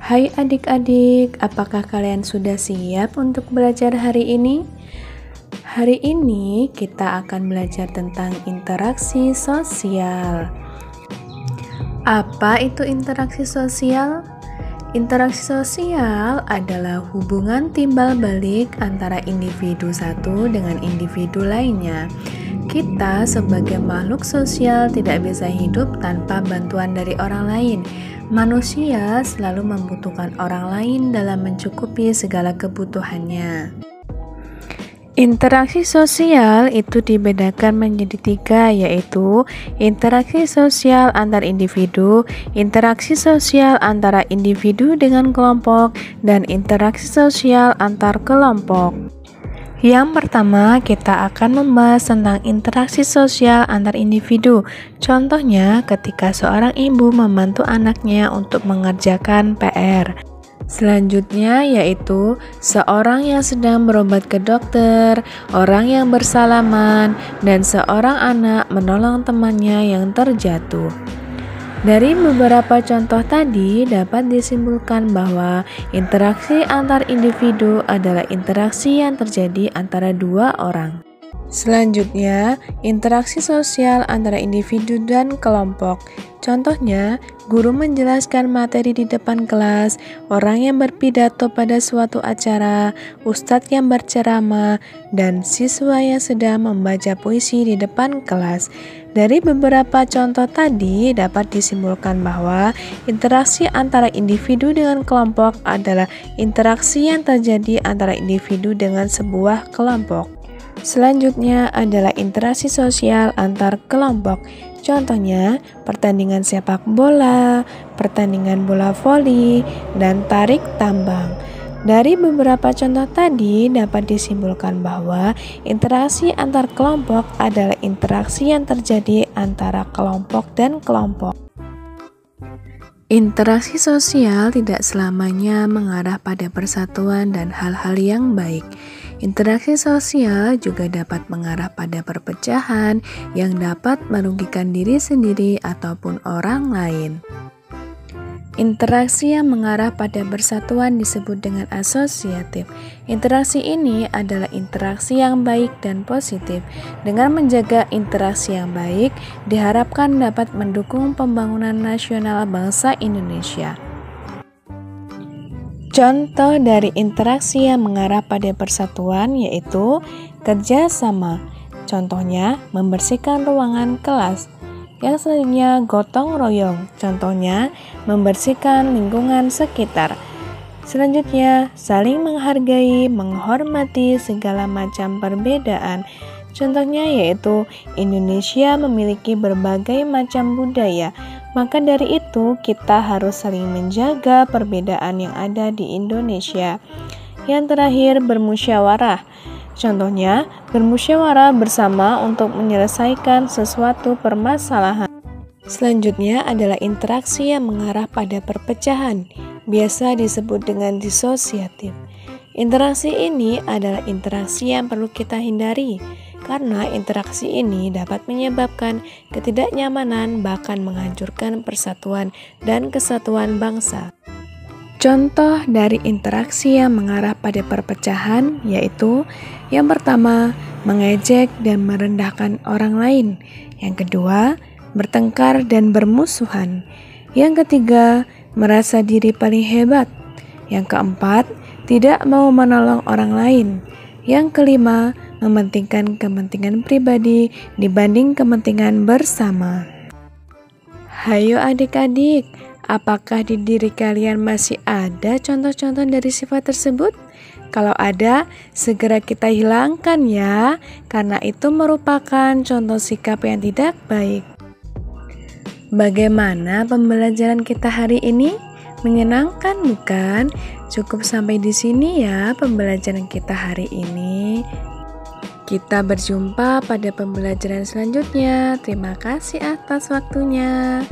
Hai adik-adik, apakah kalian sudah siap untuk belajar hari ini? Hari ini kita akan belajar tentang interaksi sosial. Apa itu interaksi sosial? Interaksi sosial adalah hubungan timbal balik antara individu satu dengan individu lainnya. Kita sebagai makhluk sosial tidak bisa hidup tanpa bantuan dari orang lain. Manusia selalu membutuhkan orang lain dalam mencukupi segala kebutuhannya. Interaksi sosial itu dibedakan menjadi tiga, yaitu interaksi sosial antar individu, interaksi sosial antara individu dengan kelompok, dan interaksi sosial antar kelompok. Yang pertama, kita akan membahas tentang interaksi sosial antar individu. Contohnya, ketika seorang ibu membantu anaknya untuk mengerjakan PR. Selanjutnya yaitu seorang yang sedang berobat ke dokter, orang yang bersalaman, dan seorang anak menolong temannya yang terjatuh. Dari beberapa contoh tadi dapat disimpulkan bahwa interaksi antar individu adalah interaksi yang terjadi antara dua orang. Selanjutnya, interaksi sosial antara individu dan kelompok. Contohnya, guru menjelaskan materi di depan kelas, orang yang berpidato pada suatu acara, ustadz yang berceramah, dan siswa yang sedang membaca puisi di depan kelas. Dari beberapa contoh tadi dapat disimpulkan bahwa interaksi antara individu dengan kelompok adalah interaksi yang terjadi antara individu dengan sebuah kelompok. Selanjutnya adalah interaksi sosial antar kelompok. Contohnya, pertandingan sepak bola, pertandingan bola voli, dan tarik tambang. Dari beberapa contoh tadi dapat disimpulkan bahwa interaksi antar kelompok adalah interaksi yang terjadi antara kelompok dan kelompok. Interaksi sosial tidak selamanya mengarah pada persatuan dan hal-hal yang baik. Interaksi sosial juga dapat mengarah pada perpecahan yang dapat merugikan diri sendiri ataupun orang lain. Interaksi yang mengarah pada persatuan disebut dengan asosiatif. Interaksi ini adalah interaksi yang baik dan positif. Dengan menjaga interaksi yang baik, diharapkan dapat mendukung pembangunan nasional bangsa Indonesia. Contoh dari interaksi yang mengarah pada persatuan yaitu kerjasama. Contohnya, membersihkan ruangan kelas. Yang selanjutnya, gotong royong. Contohnya, membersihkan lingkungan sekitar. Selanjutnya, saling menghargai, menghormati segala macam perbedaan. Contohnya yaitu Indonesia memiliki berbagai macam budaya. Maka dari itu, kita harus saling menjaga perbedaan yang ada di Indonesia. Yang terakhir, bermusyawarah. Contohnya, bermusyawarah bersama untuk menyelesaikan sesuatu permasalahan. Selanjutnya adalah interaksi yang mengarah pada perpecahan, biasa disebut dengan disosiatif. Interaksi ini adalah interaksi yang perlu kita hindari, karena interaksi ini dapat menyebabkan ketidaknyamanan bahkan menghancurkan persatuan dan kesatuan bangsa. Contoh dari interaksi yang mengarah pada perpecahan yaitu yang pertama, mengejek dan merendahkan orang lain. Yang kedua, bertengkar dan bermusuhan. Yang ketiga, merasa diri paling hebat. Yang keempat, tidak mau menolong orang lain. Yang kelima, mementingkan kepentingan pribadi dibanding kepentingan bersama. Hayo adik-adik, apakah di diri kalian masih ada contoh-contoh dari sifat tersebut? Kalau ada, segera kita hilangkan ya, karena itu merupakan contoh sikap yang tidak baik. Bagaimana pembelajaran kita hari ini? Menyenangkan bukan? Cukup sampai di sini ya pembelajaran kita hari ini. Kita berjumpa pada pembelajaran selanjutnya. Terima kasih atas waktunya.